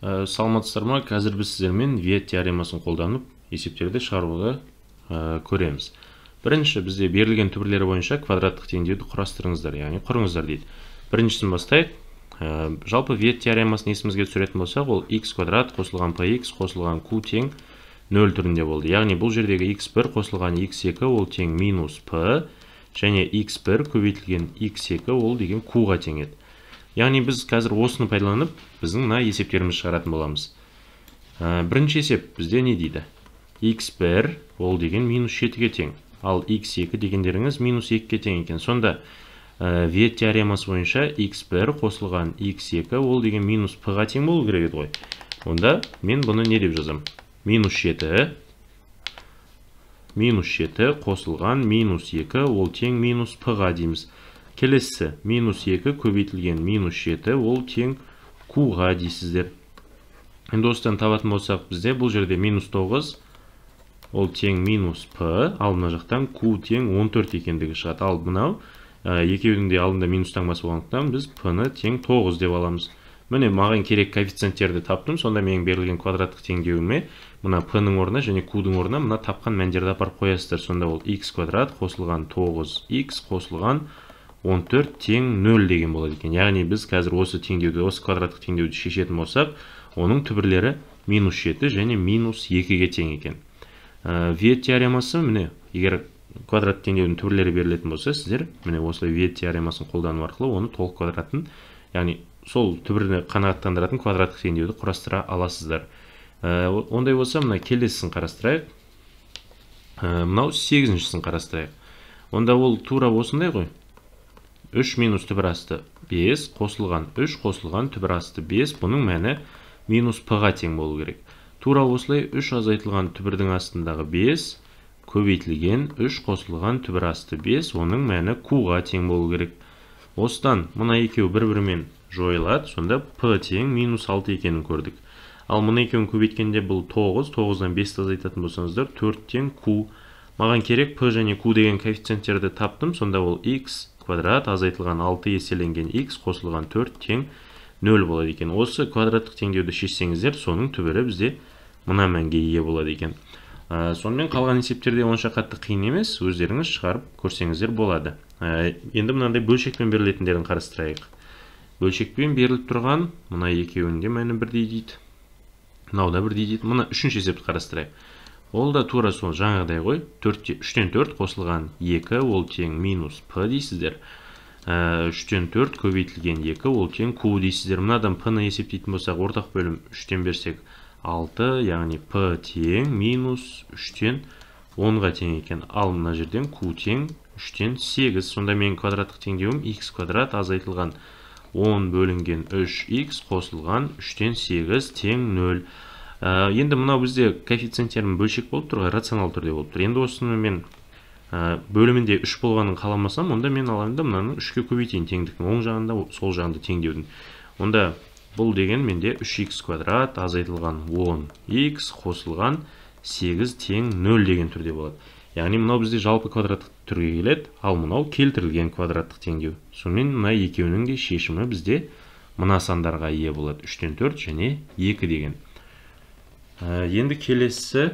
Саламатсыздар ма? Қазір біз сіздермен Виет теоремасын қолданып есептерді шығаруды көреміз. Бірінші, бізде берілген түбірлері бойынша квадраттық теңдеуді құрастырыңыздар, яғни құрыңыздар дейді. Біріншісін бастайық. Жалпы Виет теоремасын есімізге түсіретін болсақ, ол x квадрат қосылған px қосылған q тең 0 түрінде болды. Яғни бұл жердегі x1 қосылған x2 ол тең минус p, және x1 көбейтілген x2 ол деген q-ға тең еді. Яғни біз қазір осыны пайдаланып, біздің мына есептеріміз шығаратын боламыз. Бірінші есеп бізде не дейді? x1 ол деген минус 7-ге тең, ал x2 дегендеріңіз минус 2-ге тең екен. Сонда Виет теоремасы бойынша x1 қосылған x2 ол деген минус p-ға тең болу керек еді ғой. Онда мен бұны не деп жазам? Минус 7 қосылған минус 2 ол тең минус p-ға дейміз. Келесі, минус 2 көбейтілген минус 7 ол тең q-ға дейсіздер. Енді осыдан табатын болсақ, бізде бұл жерде минус 9 ол тең минус p, ал мына жақтан q тең 14 екендігі шығады. Ал мынау екеуінің де алдында минус таңбасы болғандықтан біз p-ны тең 9 деп аламыз. Міне маған керек коэффициенттерді таптым, сонда менің берілген квадраттық теңдеуіме мына p-ның орнына және q-дің орнына мына тапқан мәндерді апарып қоясыздар. Сонда ол x квадрат қосылған 9x қосылған 14 тең 0 деген болады екен. Яғни біз қазір осы теңдеуді, осы квадраттық теңдеуді шешетін болсақ, оның түбірлері минус 7 және минус 2-ге тең екен. Виет теоремасы, міне, егер квадрат теңдеудің түбірлері берілетін болса, сіздер міне осылай Виет теоремасын қолдану арқылы оны толық квадратын, яғни сол түбіріне қанағаттандыратын квадраттық теңдеуді құрастыра аласыздар. Ондай болса, мына келесісін қарастырайық. Мынау 8-шісін қарастырайық. Онда ол тура осындай ғой. 3 минус түбір асты 5 қосылған 3 қосылған түбір асты 5, бұның мәні минус p-ға тең болу керек. Тура осылай 3 азайтылған түбірдің астындағы 5 көбейтілген 3 қосылған түбір асты 5, оның мәні q-ға тең болу керек. Осыдан мына екеу бір-бірімен жойылады, сонда p тең минус 6 екенін көрдік. Ал мына екеуін көбейткенде бұл 9, 9-дан 5 азайтатын болсаңыздар 4 тең q. Маған керек p және q деген коэффициенттерді таптым, сонда ол x квадрат азайтылған 6 еселенген x қосылған 4 тең 0 болады екен. Осы квадраттық теңдеуді шешсеңіздер, соның түбірі бізде мына мәнге ие болады екен. Сонымен қалған есептерде онша қатты қиын емес, өздеріңіз шығарып көрсеңіздер болады. Енді мынандай бөлшекпен берілетіндерін қарастырайық. Бөлшекпен беріліп тұрған мына екеуінде мәні бірдей дейді. Мынауда бірдей дейді. Мына үшінші есепті қарастырайық. Ол да тура сол жаңағыдай ғой. 3-тен 4 қосылған 2 ол тең минус p дейсіздер. 3-тен 4 көбейтілген 2 ол тең q дейсіздер. Мынадан p-ны есептейтін болсақ, ортақ бөлім 3-тен берсек 6, яғни p тең минус 3-тен 10-ға тең екен. Ал мына жерден q тең 3-тен 8. Сонда менің квадраттық теңдеуім x квадрат азайтылған 10 бөлінген 3x қосылған 3-тен 8 тең 0. Енді мынау бізде коэффициенттерінің бөлшек болып тұрған рационал түрде болып тұр. Енді осыны мен бөлімінде 3 болғанын қаламасам, онда мен аламын да мынаны 3-ке көбейтейін теңдіктің оң жағында, сол жағында теңдеудің. Онда бұл деген менде 3x квадрат азайтылған 10x қосылған 8 тең 0 деген түрде болады. Яғни мынау бізде жалпы квадраттық түрге келеді, ал мынау келтірілген квадраттық теңдеу. Сонымен мына екеуінің де шешімі бізде мына сандарға ие болады. 3-тен 4 және 2 деген. Енді келесі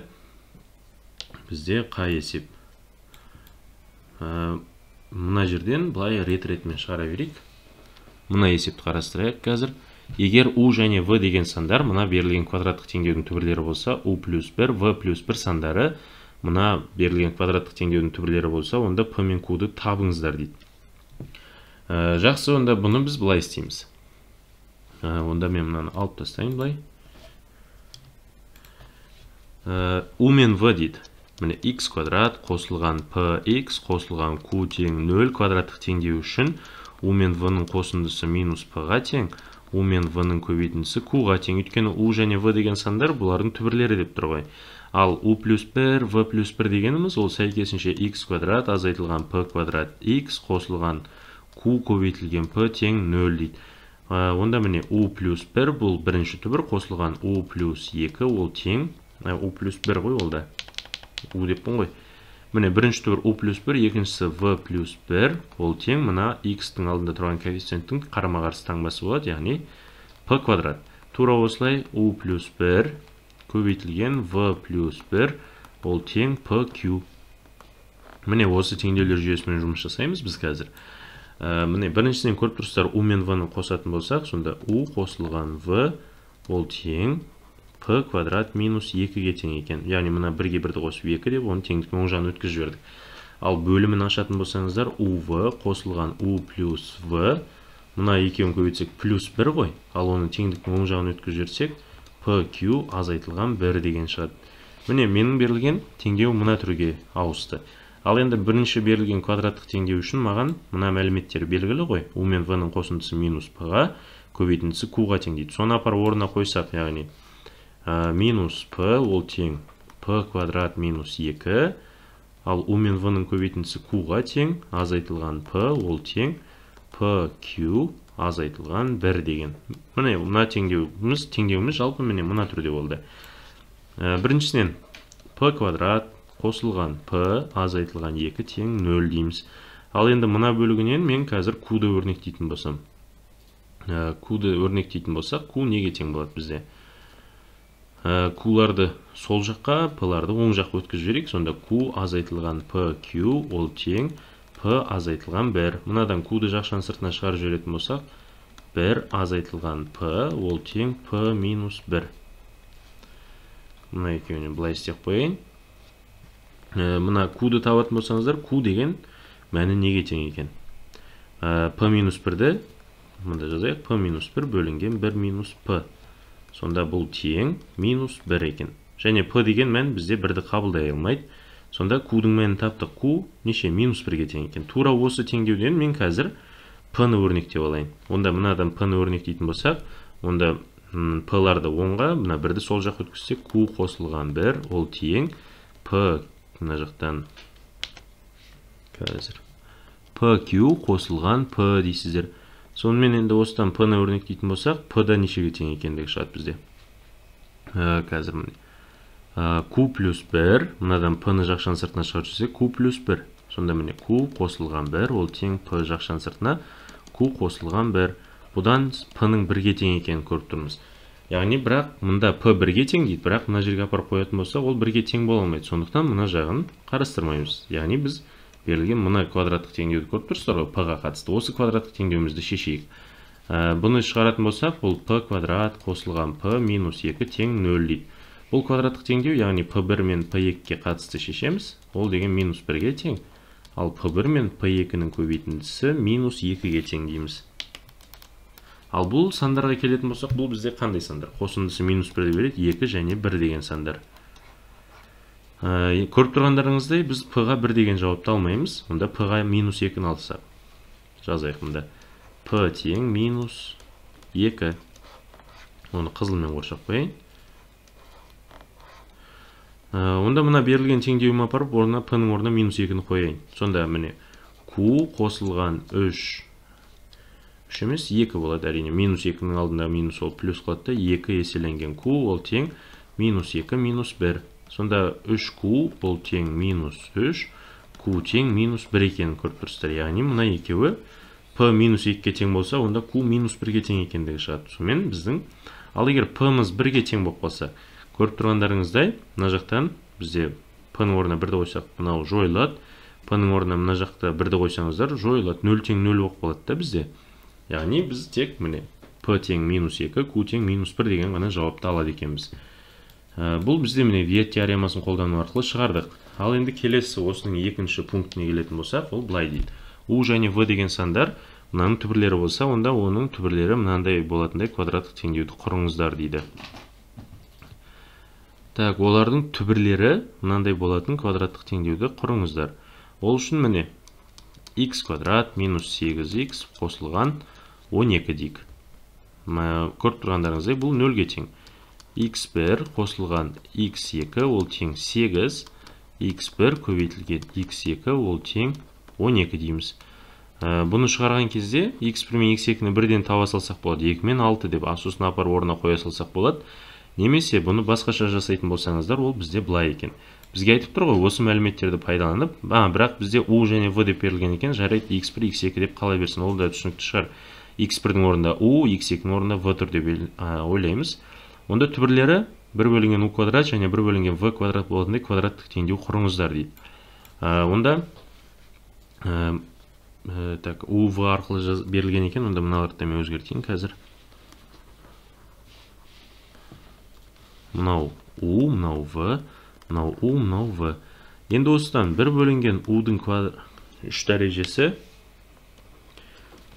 бізде қай есеп? Мына жерден былай рет-ретмен шығара берейік. Мына есепті қарастырайық қазір. Егер u және v деген сандар мына берілген квадраттық теңдеудің түбірлері болса, u плюс 1, v плюс 1 сандары мына берілген квадраттық теңдеудің түбірлері болса, онда p мен q-ды табыңыздар дейді. Жақсы, онда бұны біз былай істейміз. Онда мен мынаны алып тастайын былай. u мен v дейді. Міне x квадрат қосылған px қосылған q тең 0 квадраттық теңдеу үшін u мен v-ның қосындысы минус p-ға тең, u мен v-ның көбейтіндісі q-ға тең. Өйткені u және v деген сандар бұлардың түбірлері деп тұр ғой. Ал u плюс 1, v плюс 1 дегеніміз ол сәйкесінше x квадрат азайтылған p квадрат x қосылған q көбейтілген p тең 0 дейді. Онда міне u плюс 1 бұл бірінші түбір қосылған u плюс 2 ол тең, u плюс 1 ғой ол да. u деппін ғой. Міне бірінші түбір u плюс 1, екіншісі v плюс 1 ол тең мына x-тің алдында тұрған коэффициенттің қарама-қарсы таңбасы болады, яғни p квадрат. Тура осылай u плюс 1 көбейтілген v плюс 1 ол тең pq. Міне осы теңдеулер жүйесімен жұмыс жасаймыз біз қазір. Міне біріншіден көріп тұрсыздар u мен v-ны қосатын болсақ, сонда u қосылған v ол тең p квадрат минус 2-ге тең екен. Яғни мына 1-ге 1-ді қосып 2 деп, оны теңдіктің оң жағына өткізіп жібердік. Ал бөлімін ашатын болсаңыздар, uv қосылған u плюс v, мына екеуін көбейтсек плюс 1 ғой. Ал оны теңдіктің оң жағына өткізіп жіберсек, pq азайтылған 1 деген шығады. Міне менің берілген теңдеу мына түрге ауысты. Ал енді бірінші берілген квадраттық теңдеу үшін маған мына мәліметтер белгілі ғой. u мен v-ның қосындысы минус p-ға, көбейтіндісі q-ға тең дейді. Соны апар орнына қойсақ, яғни минус p ол тең p квадрат минус 2, ал u мен v-ның көбейтіндісі q-ға тең, азайтылған p ол тең pq азайтылған 1 деген. Міне мына теңдеуіміз жалпы міне мына түрде болды. Біріншісінен p квадрат қосылған p азайтылған 2 тең 0 дейміз. Ал енді мына бөлігінен мен қазір q-ды өрнектейтін болсам. Q-ды өрнектейтін болсақ, q неге тең болады бізде? Q-ларды сол жаққа, p-ларды оң жаққа өткізіп жіберейік. Сонда q азайтылған pq ол тең p азайтылған 1. Мынадан q-ды жақшаның сыртына шығарып жіберетін болсақ, 1 азайтылған p ол тең p минус 1. Мына екеуіне былай істеп қойайын. Мына q-ды табатын болсаңыздар, q деген мәні неге тең екен? p минус 1-ді, мында жазайық, p минус 1 бөлінген 1 минус p. Сонда бұл тең минус 1 екен. Және p деген мән бізде 1-ді қабылдай алмайды. Сонда q-дің мәнін таптық. Q неше? Минус 1-ге тең екен. Тура осы теңдеуден мен қазір p-ны өрнектеп алайын. Онда мынадан p-ны өрнектейтін болсақ, онда p-ларды оңға, мына 1-ді сол жақ өткізсек, q қосылған 1 ол тең p мына жақтан қазір pq қосылған p дейсіздер. Сонымен енді осыдан p-ны өрнектейтін болсақ, p-да нешеге тең екендігі шығады бізде. Қазір міне q плюс 1, мынадан p-ны жақшаның сыртына шығарып жіберсек, q плюс 1. Сонда міне q қосылған 1 ол тең p жақшаның сыртына q қосылған 1. Бұдан p-ның 1-ге тең екенін көріп тұрмыз. Яғни бірақ мында p 1-ге тең дейді, бірақ мына жерге апарып қоятын болса, ол 1-ге тең бола алмайды. Сондықтан мына жағын қарастырмаймыз. Яғни біз берілген мына квадраттық теңдеуді көріп тұрсыздар ғой, p-ға қатысты. Осы квадраттық теңдеуімізді шешейік. Бұны шығаратын болсақ, бұл p квадрат қосылған p минус 2 тең 0 дейді. Бұл квадраттық теңдеу, яғни p1 мен p2-ге қатысты шешеміз. Ол деген минус 1-ге тең. Ал p1 мен p2-ның көбейтіндісі минус 2-ге тең дейміз. Ал бұл сандарға келетін болсақ, бұл бізде қандай сандар? Қосындысы минус 1 береді, 2 және 1 деген сандар. Көріп тұрғандарыңыздай, біз p-ға 1 деген жауапты алмаймыз. Онда p-ға минус 2-ні алсақ. Жазайық мұнда. p тең минус 2. Оны қызылмен қоршап қойайын. Онда мына берілген теңдеуім апарып, орнына p-ның орнына минус 2-ні қойайын. Сонда міне q қосылған 3 емес 2 болады, әрине. Минус 2-ның алдында минус ол плюс қылады, 2 еселенген q ол тең минус 2 минус 1. Сонда 3q ол тең минус 3, q тең минус 1 екенін көріп тұрсыздар. Яғни мына екеуі p минус 2-ге тең болса, онда q минус 1-ге тең екендігі шығады. Сонымен біздің, ал егер p-мыз 1-ге тең болып қалса, көріп тұрғандарыңыздай, мына жақтан бізде p-ның орнына 1-ді қойсақ, мынау жойылады. P-ның орнына мына жақта 1-ді қойсаңыздар, жойылады. 0 тең 0 болып қалады да бізде. Яғни біз тек міне p тең минус 2, q тең минус 1 деген ғана жауапты алады екенбіз. Бұл бізде міне Виет теоремасын қолдану арқылы шығардық. Ал енді келесі осының екінші пунктіне келетін болсақ, ол былай дейді. U және V деген сандар мынаның түбірлері болса, онда оның түбірлері мынандай болатындай квадраттық теңдеуді құрыңыздар дейді. Так, олардың түбірлері мынандай болатын квадраттық теңдеуді құрыңыздар. Ол үшін міне x квадрат минус 8x қосылған 12 дейік. Көріп тұрғандарыңыздай бұл 0-ге тең. x1 қосылған x2 ол тең 8, x1 көбейтілген x2 ол тең 12 дейміз. Бұны шығарған кезде x1 мен x2-ні бірден таба салсақ болады. 2 мен 6 деп сосын апар орнына қоя салсақ болады. Немесе бұны басқаша жасайтын болсаңыздар, ол бізде былай екен. Бізге айтып тұр ғой, осы мәліметтерді пайдаланып, бірақ бізде u және v деп берілген екен, жарайды x1, x2 деп қала берсін, ол да түсінікті шығар. x1-дің орнында u, x2-дің орнында v тұр деп ойлаймыз. Онда түбірлері 1 бөлінген u квадрат және 1 бөлінген v квадрат болатындай квадраттық теңдеу құрыңыздар дейді. Онда u, v арқылы берілген екен, онда мыналарды мен өзгертейін қазір. Мынау u, мынау v, мынау u, мынау v. Енді осыдан 1 бөлінген u-дің 3 дәрежесі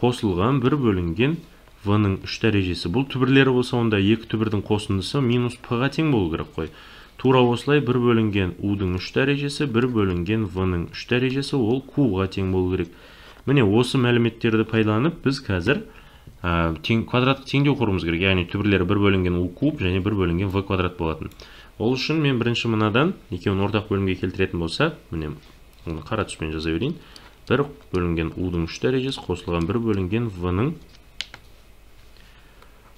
қосылған 1 бөлінген v-ның 3 дәрежесі. Бұл түбірлері болса, онда екі түбірдің қосындысы минус p-ға тең болу керек қой. Тура осылай 1 бөлінген u-дің 3 дәрежесі, 1 бөлінген v-ның 3 дәрежесі ол q-ға тең болу керек. Міне осы мәліметтерді пайдаланып, біз қазір квадраттық теңдеу құруымыз керек. Яғни түбірлері 1 бөлінген u куб және 1 бөлінген v квадрат болатын. Ол үшін мен бірінші мынадан екеуін ортақ бөлімге келтіретін болсақ, міне оны қара түспен жаза берейін. 1 бөлінген u-дің 3 дәрежесі қосылған 1 бөлінген v-ның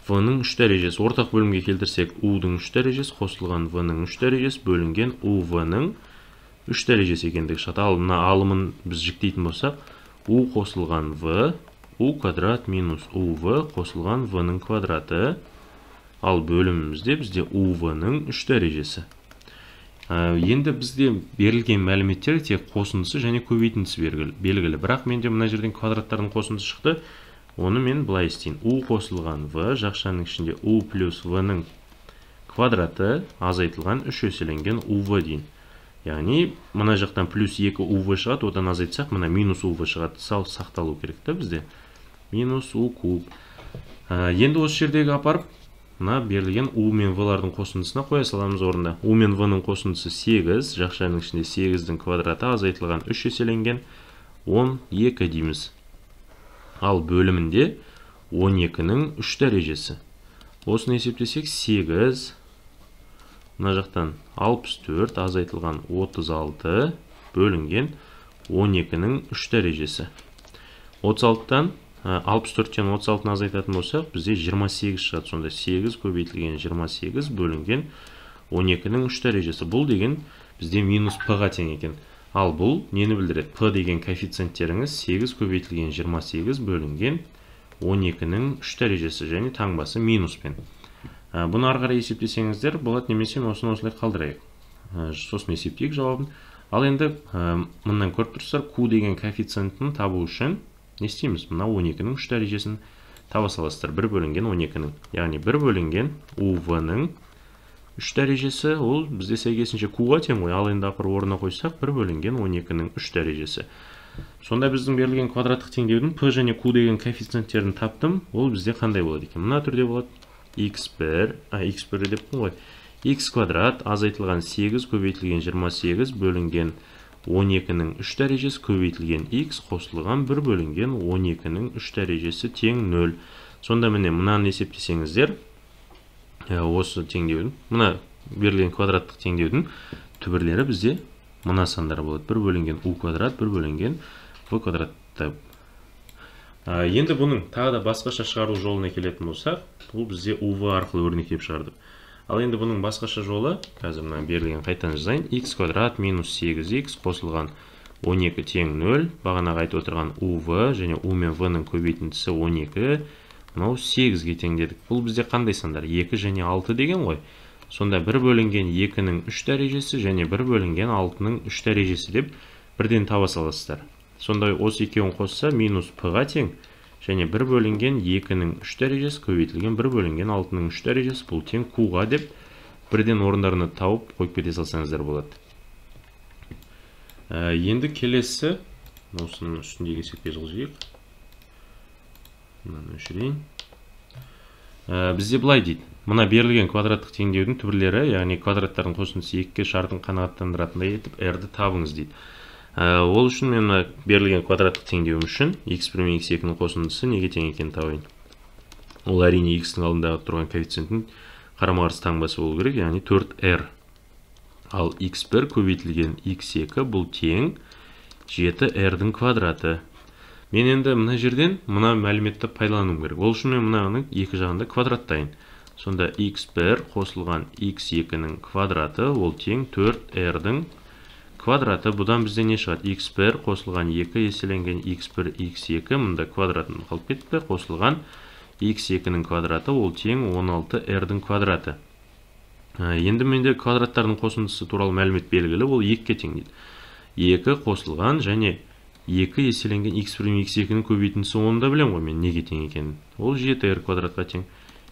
3 дәрежесі. Ортақ бөлімге келтірсек, u-дің 3 дәрежесі қосылған v-ның 3 дәрежесі бөлінген u-v-ның 3 дәрежесі екендігі шығады. Ал мына алымын біз жіктейтін болсақ, u қосылған v, u квадрат минус uv қосылған v-ның квадраты. Ал бөлімімізде бізде uv-ның 3 дәрежесі. Енді бізде берілген мәліметтер тек қосындысы және көбейтіндісі белгілі. Бірақ менде мына жерден квадраттардың қосындысы шықты. Оны мен былай істейін. U қосылған v, жақшаның ішінде u плюс v-ның квадраты азайтылған 3 еселенген uv дейін. Яғни, мына жақтан плюс 2 uv шығады, одан азайтсақ, мына минус uv шығады. Сақталу керек та бізде. Минус u куб. Енді осы жердегі апарып, мына берілген u мен v-лардың қосындысына қоя саламыз орында. U мен v-ның қосындысы 8, жақшаның ішінде 8-дің квадраты азайтылған 3 еселенген 12 дейміз. Ал бөлімінде 12-ның 3 дәрежесі. Осыны есептесек 8, мына жақтан 64 азайтылған 36 бөлінген 12-ның 3 дәрежесі. 36-тан 64-тен 36-ны азайтатын болсақ, бізде 28 шығады. Сонда 8 көбейтілген 28 бөлінген 12-ның 3 дәрежесі. Бұл деген бізде минус p-ға тең екен. Ал бұл нені білдіреді? P деген коэффициенттеріңіз 8 көбейтілген 28 бөлінген 12-ның 3 дәрежесі және таңбасы минуспен. Бұны арғара есептесеңіздер болады, немесе осыны осылай қалдырайық. Сосын есептейік жауабын. Ал енді мындан көріп тұрсыздар, q деген коэффициентін табу үшін не істейміз? Мына 12-ның 3 дәрежесін таба саласыздар. 1 бөлінген 12-ның. Яғни 1 бөлінген uv-ның 3 дәрежесі, ол бізде сәйкесінше q-ға тең ғой. Ал енді апарып орнына қойсақ, 1 бөлінген 12-ның 3 дәрежесі. Сонда біздің берілген квадраттық теңдеудің p және q деген коэффициенттерін таптым. Ол бізде қандай болады екен? Мына түрде болады. x1 деп қой. x квадрат азайтылған 8 көбейтілген 28 бөлінген 12-ның 3 дәрежесі көбейтілген x қосылған 1 бөлінген 12-ның 3 дәрежесі тең 0. Сонда міне мынаны есептесеңіздер, осы теңдеудің, мына берілген квадраттық теңдеудің түбірлері бізде мына сандар болады. 1 бөлінген u квадрат, 1 бөлінген v квадратты. Енді бұның тағы да басқаша шығару жолына келетін болсақ, бұл бізде uv арқылы өрнектеп шығардық. Ал енді бұның басқаша жолы, қазір мына берілген қайтан жазайын, x квадрат минус 8x қосылған 12 тең 0, бағанағы айтып отырған uv және u мен v-ның көбейтіндісі 12, мынау 8-ге тең дедік. Бұл бізде қандай сандар? 2 және 6 деген ғой. Сонда 1 бөлінген 2-ның 3 дәрежесі және 1 бөлінген 6-ның 3 дәрежесі деп бірден таба саласыздар. Сонда осы екеуін қосса минус p-ға тең. Және 1 бөлінген 2-ның 3 дәрежесі көбейтілген 1 бөлінген 6-ның 3 дәрежесі бұл тең q-ға деп бірден орындарына тауып қойып кете салсаңыздар болады. Енді келесі, осының үстіндегі есепке жылжиық. Мынаны өшірейін. Бізде былай дейді. Мына берілген квадраттық теңдеудің түбірлері, яғни квадраттардың қосындысы 2 шартын қанағаттандыратындай етіп r-ді табыңыз дейді. Ол үшін мен берілген квадраттық теңдеуім үшін x1 мен x2-ның қосындысы неге тең екенін табайын. Ол әрине x-ның алдындағы тұрған коэффициенттің қарама-қарсы таңбасы болу керек, яғни 4r. Ал x1 көбейтілген x2 бұл тең 7r-дің квадраты. Мен енді мына жерден мына мәліметті пайдалануым керек. Ол үшін мен мынаның екі жағында квадраттайын. Сонда x1 қосылған x2-ның квадраты ол тең 4r-дің квадраты, бұдан бізде не шығады? x1 қосылған 2 еселенген x1, x2, мұнда квадратын қалып кетті, қосылған x2-нің квадраты, ол тең 16r-дің квадраты. Енді менде квадраттардың қосындысы туралы мәлімет белгілі, ол 2-ке тең дейді. 2 қосылған және 2 еселенген x1 мен x2-нің көбейтіндісі, оны да білем ғой мен неге тең екенін. Ол 7r квадратқа тең.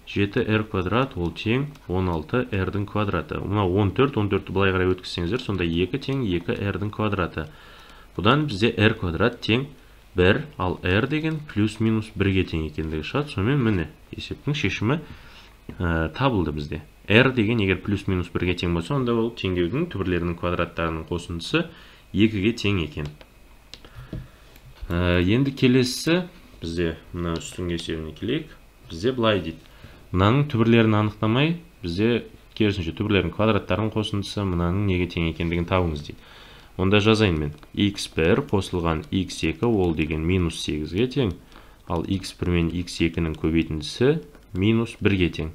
7r квадрат ол тең 16r-дің квадраты. Мына 14-ті былай қарай өткізсеңіздер, сонда 2 тең 2r-дің квадраты. Бұдан бізде r квадрат тең 1, ал r деген плюс-минус 1-ге тең екендігі шығады. Сонымен міне есептің шешімі табылды бізде. r деген егер плюс-минус 1-ге тең болса, онда ол теңдеудің түбірлерінің квадраттарының қосындысы 2-ге тең екен. Енді келесі бізде мына үстіңгі есебіне келейік. Бізде былай дейді. Мынаның түбірлерін анықтамай, бізде керісінше түбірлердің квадраттарының қосындысы мынаның неге тең екендігін табыңыз дейді. Онда жазайын мен. x1 қосылған x2 ол деген минус 8-ге тең, ал x1 мен x2-нің көбейтіндісі минус 1-ге тең.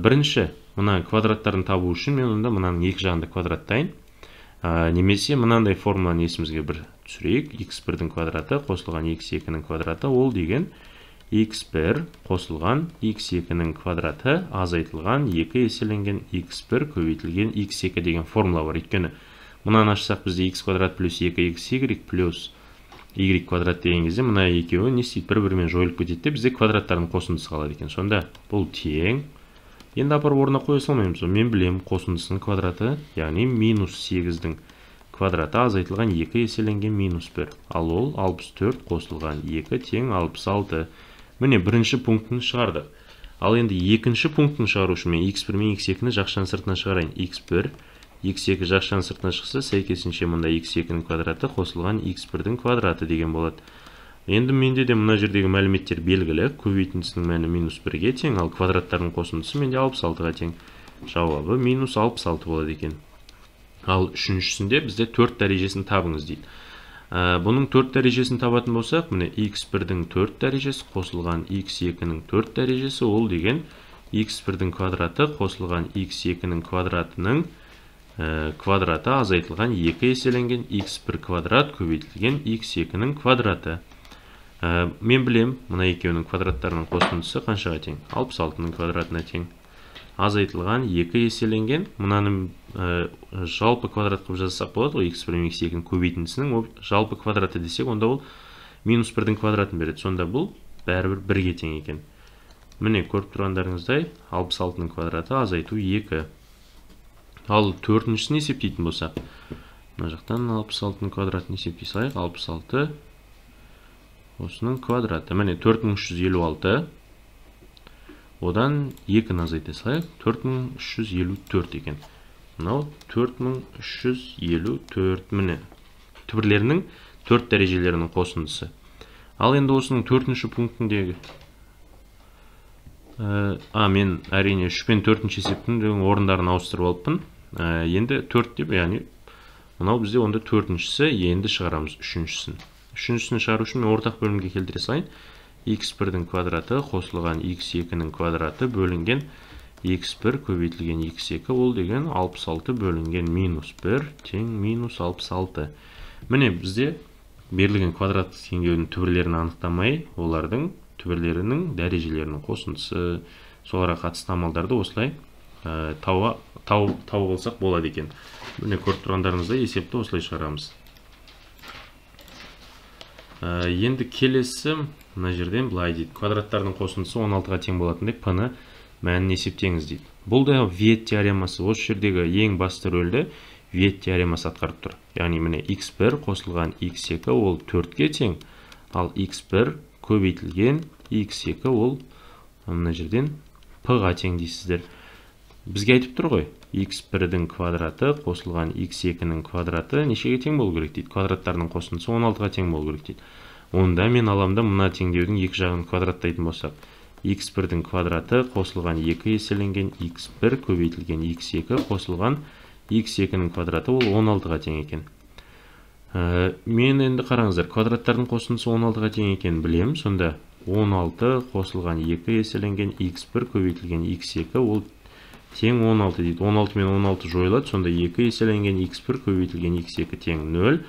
Бірінші, мына квадраттарын табу үшін мен онда мынаның екі жағында квадраттайын. Немесе мынандай формуланы есімізге бір түсірейік. x1-дің квадраты қосылған x2-нің квадраты ол деген x1 қосылған x2-нің квадраты азайтылған 2 еселенген x1 көбейтілген x2 деген формула бар. Өйткені мынаны ашсақ бізде x квадрат плюс 2xy плюс y квадрат деген кезде мына екеуі не істейді, бір-бірімен жойылып кетеді, бізде квадраттардың қосындысы қалады екен. Сонда бұл тең. Енді апарып орнына қоя салмаймыз. Мен білем қосындысының квадраты, яғни минус 8-дің квадраты азайтылған 2 еселенген минус 1. Ал ол 64 қосылған 2 тең 66. Міне бірінші пунктін шығардық. Ал енді екінші пунктін шығару үшін мен x1 мен x2-ні жақшаның сыртына шығарайын. x1, x2 жақшаның сыртына шықса, сәйкесінше мұнда x2-нің квадраты қосылған x1-дің квадраты деген болады. Енді менде де мына жердегі мәліметтер белгілі. Көбейтіндісінің мәні минус 1-ге тең, ал квадраттардың қосындысы менде 66-ға тең. Жауабы минус 66 болады екен. Ал үшіншісінде бізде 4 дәрежесін табыңыз дейді. Бұның 4 дәрежесін табатын болсақ, міне x1-дің 4 дәрежесі қосылған x2-нің 4 дәрежесі ол деген x1-дің квадраты қосылған x2-нің квадратының квадраты азайтылған 2 еселенген x1 квадрат көбейтілген x2-нің квадраты. Мен білем, мына екеуінің квадраттарының қосындысы қаншаға тең? 66-ның квадратына тең. Азайтылған 2 еселенген, мұнаның жалпы квадрат қылып жазсақ болады, x1 мен x2-нің көбейтіндісінің жалпы квадраты десек, онда ол минус 1-дің квадратын береді. Сонда бұл бәрібір 1-ге тең екен. Міне көріп тұрғандарыңыздай 66-ның квадраты азайту 2. Ал төртіншісін есептейтін болсақ, мына жақтан 66-ның квадратын есептей салайық. 66 осының квадраты. Міне 4356. Одан 2-ні азайта салайық. 4354 екен. Мынау 4354. Міне түбірлерінің 4 дәрежелерінің қосындысы. Ал енді осының 4-ші пунктіндегі мен әрине 3 пен 4-ші есептің орындарын ауыстырып алыппын. Енді 4 деп, яғни мынау бізде онда 4-шісі, енді шығарамыз 3-шісін. 3-шісін шығару үшін мен ортақ бөлімге келтіре салайын. x1-дің квадраты қосылған x2-нің квадраты бөлінген x1 көбейтілген x2 ол деген 66 бөлінген минус 1 тең минус 66. Міне бізде берілген квадраттық теңдеудің түбірлерін анықтамай, олардың түбірлерінің дәрежелерінің қосындысы, соларға қатысты амалдарды осылай тауып алсақ болады екен. Міне көріп тұрғандарыңызда есепті осылай шығарамыз. Енді келесі мына жерден былай дейді. Квадраттардың қосындысы 16-ға тең болатындай p-ні мәнін есептеңіз дейді. Бұл да Виет теоремасы. Осы жердегі ең басты рөлді Виет теоремасы атқарып тұр. Яғни міне x1 қосылған x2 ол 4-ге тең, ал x1 көбейтілген x2 ол мына жерден p-ға тең дейсіздер. Бізге айтып тұр ғой, x1-дің квадраты қосылған x2-нің квадраты нешеге тең болу керек дейді. Квадраттарының қосындысы 16-ға тең болу керек дейді. Онда мен аламда мына теңдеудің екі жағын квадраттайтын болсақ, x1-дің квадраты қосылған 2 еселенген x1 көбейтілген x2 қосылған x2-нің квадраты ол 16-ға тең екен. Мен енді қараңыздар, квадраттардың қосындысы 16-ға тең екен білем. Сонда 16 қосылған 2 еселенген x1 көбейтілген x2 ол тең 16 дейді. 16 мен 16 жойылады. Сонда 2 еселенген x1 көбейтілген x2 тең 0.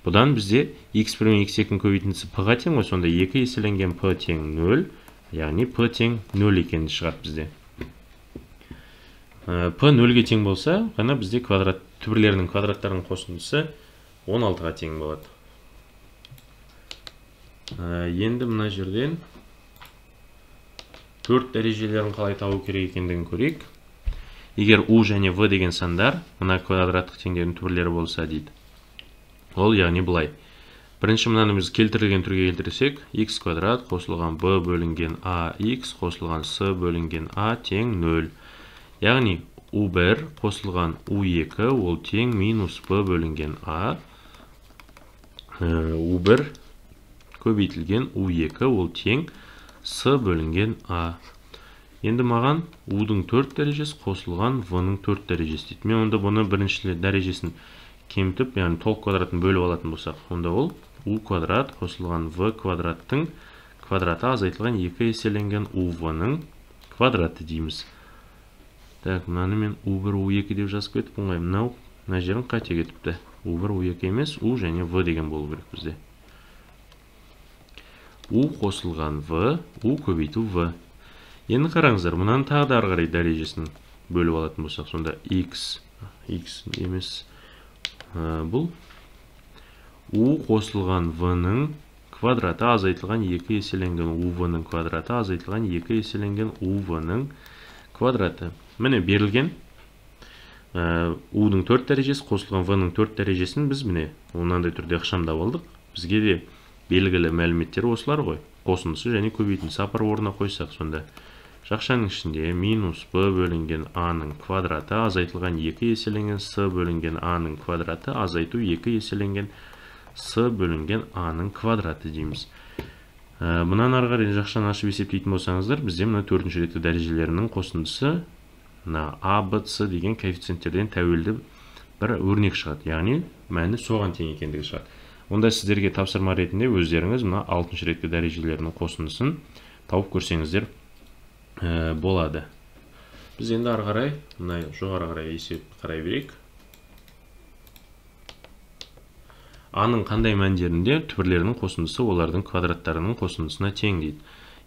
Бұдан бізде x1 мен x2 көбейтіндісі p-ға тең ғой. Сонда 2 еселенген p тең 0. Яғни p тең 0 екенді шығады бізде. p 0-ге тең болса, ғана бізде квадрат түбірлерінің квадраттарының қосындысы 16-ға тең болады. Енді мына жерден 4 дәрежелерін қалай табу керек екендігін көрейік. Егер u және v деген сандар мына квадраттық теңдердің түбірлері болса дейді. Ол яғни бұлай. Бірінші мынаны біз келтірілген түрге келтірсек, x квадрат қосылған b бөлінген ax қосылған s бөлінген a тең 0. Яғни u1 қосылған u2 ол тең минус b бөлінген a. u1 көбейтілген u2 ол тең s бөлінген a. Енді маған u-дің 4 дәрежесі қосылған v-ның 4 дәрежесі дейді. Мен онда бұны бірінші дәрежесін кемітіп, яғни толық квадратын бөліп алатын болсақ, онда ол u квадрат қосылған v квадраттың квадраты азайтылған 2 еселенген uv-ның квадраты дейміз. Так, мынаны мен u1, u2 деп жазып кетіп, мына жерін қате кетіпті. u1, u2 емес, u және v деген болу керек бізде. u қосылған v, u көбейту v. Енді қараңыздар, мұнан тағы да ары қарай дәрежесін бөліп алатын болсақ, сонда x емес, бұл u қосылған v-ның квадраты азайтылған 2 еселенген uv-ның квадраты азайтылған 2 еселенген uv-ның квадраты. Міне берілген u-ның 4 дәрежесі қосылған v-ның 4 дәрежесін біз міне онандай түрде ықшамдап алдық. Бізге де белгілі мәліметтер осылар ғой. Қосындысы және көбейтіндісі апарып орнына қойсақ, сонда жақшаның ішінде минус b бөлінген a-ның квадраты азайтылған 2 еселенген s бөлінген a-ның квадраты азайту 2 еселенген s бөлінген a-ның квадраты дейміз. Мұнан ары қарай жақшаны ашып есептейтін болсаңыздар, бізде мына 4-ші ретті дәрежелерінің қосындысы a, b, c деген коэффициенттерден тәуелді бір өрнек шығады. Яғни мәні соған тең екендігі шығады. Онда сіздерге тапсырма ретінде өздеріңіз мына 6-ші ретті дәрежелерінің қосындысын тауып көрсеңіздер болады. Біз енді ары қарай жоғары қарай есеп қарай берейік. a-ның қандай мәндерінде түбірлерінің қосындысы олардың квадраттарының қосындысына тең дейді.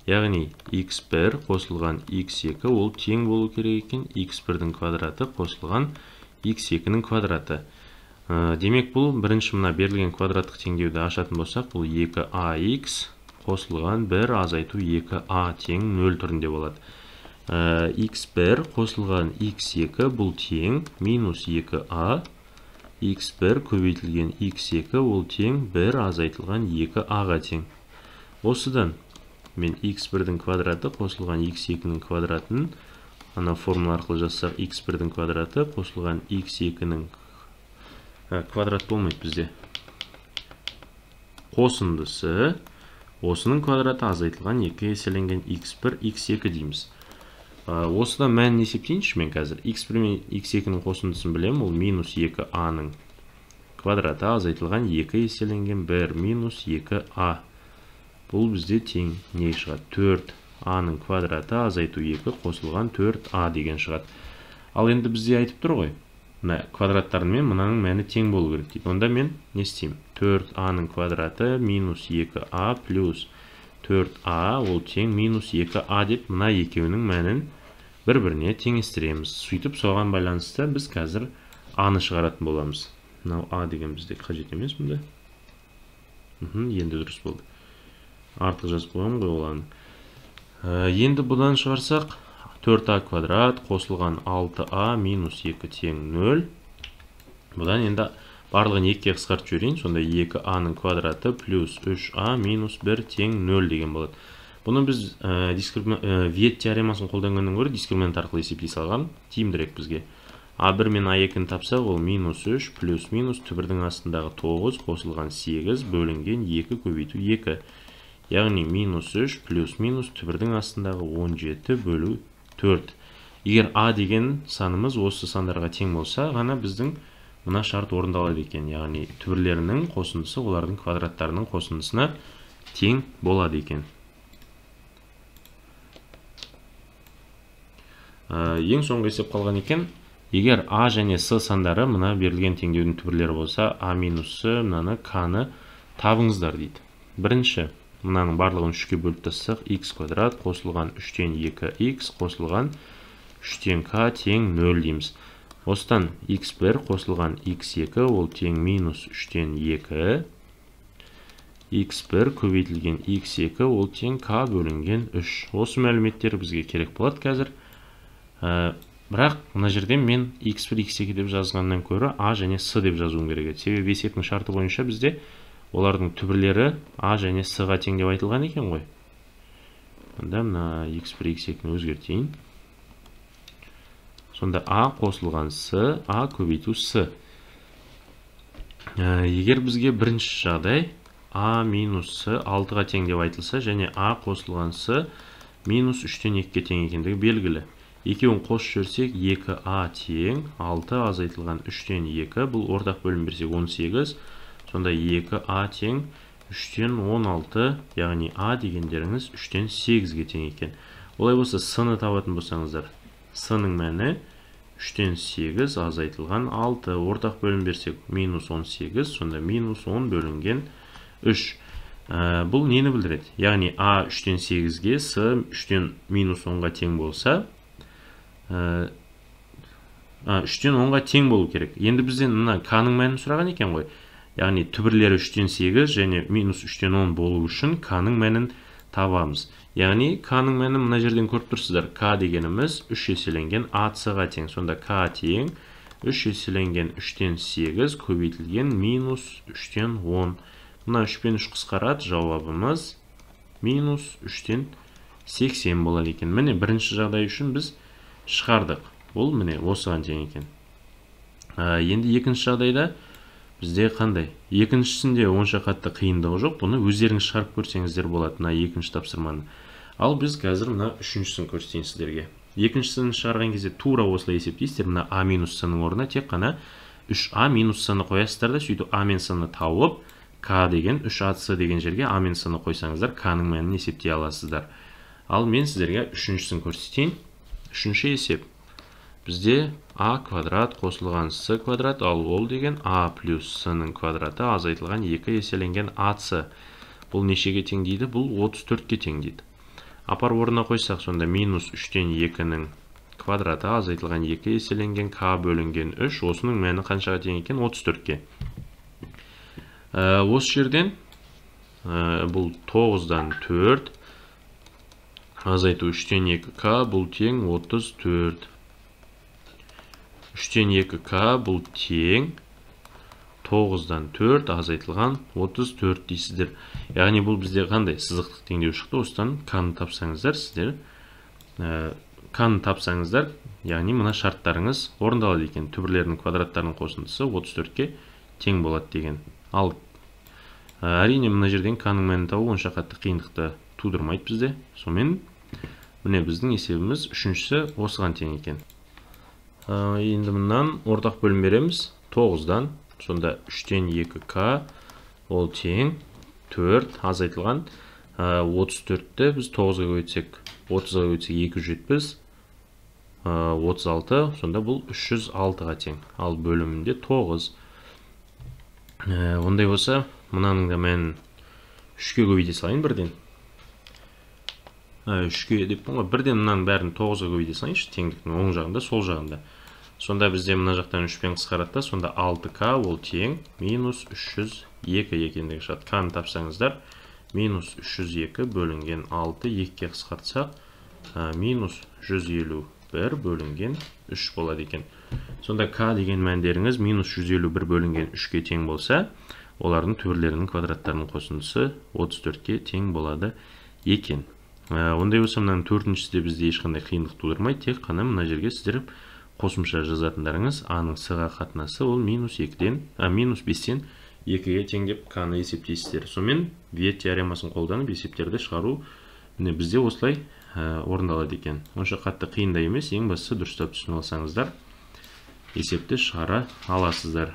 Яғни x1 қосылған x2 ол тең болу керек екен x1-дің квадраты қосылған x2-ның квадраты. Демек бұл бірінші мына берілген квадраттық теңдеуді ашатын болсақ, бұл 2ax қосылған 1 азайту 2a тең 0 түрінде болады. x1 қосылған x2 бұл тең минус 2a, x1 көбейтілген x2 ол тең 1 азайтылған 2a-ға тең. Осыдан мен x1-дің квадраты қосылған x2-ның квадратын ана формула арқылы жазсақ, x1-дің квадраты қосылған x2-ның квадрат болмайды бізде. Қосындысы осының квадраты азайтылған 2 еселенген x1, x2 дейміз. Осыдан мәнін есептейінші мен қазір. x1 мен x2-ның қосындысын білем, ол минус 2a-ның квадраты азайтылған 2 еселенген 1 минус 2a. Бұл бізде тең не шығады? 4a-ның квадраты азайту 2 қосылған 4a деген шығады. Ал енді бізде айтып тұр ғой. Квадраттарымен мынаның мәні тең болу керек дейді. Онда мен не істеймін? 4a-ның квадраты минус 2a плюс 4a ол тең минус 2a деп мына екеуінің мәнін бір-біріне теңестіреміз. Сөйтіп соған байланысты біз қазір a-ны шығаратын боламыз. Мынау a деген бізде қажет емес мұнда. Енді дұрыс болды. Артық жазып қойғам ғой оланы. Енді бұдан шығарсақ 4a квадрат қосылған 6a минус 2 тең 0. Бұдан енді барлығын 2-ге қысқартып жіберейін. Сонда 2a-ның квадраты плюс 3a минус 1 тең 0 деген болады. Бұны біз Виет теоремасын қолданғаннан гөрі дискриминант арқылы есептей салған тиімдірек бізге. a1 мен a2-ні тапсақ, ол минус 3 плюс минус түбірдің астындағы 9 қосылған 8 бөлінген 2 көбейту 2. Яғни минус 3 плюс минус түбірдің астындағы 17 бөлу 4. Егер a деген санымыз осы сандарға тең болса, ғана біздің мына шарт орындалады екен. Яғни түбірлерінің қосындысы олардың квадраттарының қосындысына тең болады екен. Ең соңғы есеп қалған екен. Егер А және С сандары мына берілген теңдеудің түбірлері болса, А минус С, мынаны К-ны табыңыздар дейді. Бірінші, мынаның барлығын 3-ке бөліп тастасақ, x квадрат қосылған 3-тен 2x қосылған 3-тен К тең 0 дейміз. Осыдан x1 қосылған x2 ол тең минус 3-тен 2. x1 көбейтілген x2 ол тең К бөлінген 3. Осы мәліметтер бізге керек болады қазір. Бірақ мына жерде мен x1, x2 деп жазғаннан көрі А және С деп жазуым керек еді. Себебі есептің шарты бойынша бізде олардың түбірлері А және С-ға тең деп айтылған екен ғой. Онда мына x1, x2-ні өзгертейін. Сонда А қосылған С, А көбейту С. Егер бізге бірінші жағдай А минус С 6-ға тең деп айтылса, және А қосылған С минус 3-тен 2-ге тең екендігі белгілі. Екеуін қосып жүрсек, 2А тең 6 азайтылған 3-тен 2, бұл ортақ бөлім берсек 18, сонда 2А тең 3-тен 16, яғни А дегендеріңіз 3-тен 8-ге тең екен. Олай болса, С-ны табатын болсаңыздар, С-ның мәні 3-тен 8 азайтылған 6, ортақ бөлім берсек минус 18, сонда минус 10 бөлінген 3. Бұл нені білдіреді? Яғни А 3-тен 8-ге, С 3-тен минус 10-ға тең болса, 3-тен 10-ға тең болу керек. Енді бізден мына К-ның мәнін сұраған екен ғой. Яғни түбірлері 3-тен 8 және минус 3-тен 10 болу үшін К-ның мәнін табамыз. Яғни К-ның мәні мына жерден көріп тұрсыздар. К дегеніміз 3 еселенген АЦ-ға тең. Сонда К тең 3 еселенген 3-тен 8 көбейтілген минус 3-тен 10. Мына 3 пен 3 қысқарады, жауабымыз минус 3-тен 80 болады екен. Міне бірінші жағдай үшін біз шығардық. Бұл міне осыған тең екен. Енді екінші жағдайда бізде қандай? Екіншісінде онша қатты қиындығы жоқ. Бұны өздеріңіз шығарып көрсеңіздер болады, мына екінші тапсырманы. Ал біз қазір мына үшіншісін көрсетейін сіздерге. Екіншісін шығарған кезде тура осылай есептейсіздер. Мына А минус С-ның орнына тек қана 3А минус С-ны қоясыздар да, сөйтіп А мен С-ны тауып, К деген 3АС деген жерге А мен С-ны қойсаңыздар, К-ның мәнін есептей аласыздар. Ал мен сіздерге үшіншісін көрсетейін. Үшінші есеп. Бізде А квадрат қосылған С квадрат, ал ол деген А плюс С-ның квадраты азайтылған 2 еселенген АС. Бұл нешеге тең дейді? Бұл 34-ке тең дейді. Апар орнына қойсақ, сонда минус 3-тен 2-ның квадраты азайтылған 2 еселенген К бөлінген 3. Осының мәні қаншаға тең екен? 34-ке. Осы жерден бұл 9-дан 4 азайту 3-тен 2К бұл тең 34. 3-тен 2К бұл тең 9-дан 4 азайтылған 34 дейсіздер. Яғни бұл бізде қандай сызықтық теңдеу шықты. Осыдан К-ны тапсаңыздар, сіздер К-ны тапсаңыздар, яғни мына шарттарыңыз орындалады екен. Түбірлерінің квадраттарының қосындысы 34-ке тең болады деген. Ал әрине мына жерден К-ның мәнін табу онша қатты қиындықты тудырмайды бізде. Сонымен міне біздің есебіміз үшіншісі осыған тең екен. Енді мыннан ортақ бөлім береміз. 9-дан, сонда 3-тен 2К ол тең 4 азайтылған 34-ті біз 9-ға көйтсек, 30-ға көйтсек 270, 36, сонда бұл 306-ға тең. Ал бөлімінде 9. Ондай болса, мынаның да мәнін 3-ке көбейте салайын бірден. 3-ке деппін ғой, бірден мынаның бәрін 9-ға көбейте салайыншы, теңдіктің оң жағында, сол жағында. Сонда бізде мына жақтан 3-пен қысқаратта, сонда 6К ол тең минус 302 екендігі шығады. К-ны тапсаңыздар, минус 302 бөлінген 6, 2-ке қысқартсақ, минус 151 бөлінген 3 болады екен. Сонда К деген мәндеріңіз минус 151 бөлінген 3-ке тең болса, олардың түбірлерінің квадраттарының қосындысы 34-ке тең болады екен. Ондай болса, мынаның төртіншісі де бізде ешқандай қиындық тудырмайды, тек қана мына жерге сіздер қосымша жазатындарыңыз А-ның С-ға қатынасы ол минус 5-тен 2-ге тең деп К-ны есептейсіздер. Сонымен Виет теоремасын қолданып есептерді шығару бізде осылай орындалады екен. Онша қатты қиында емес, ең бастысы дұрыстап түсініп алсаңыздар, есепті шығара аласыздар.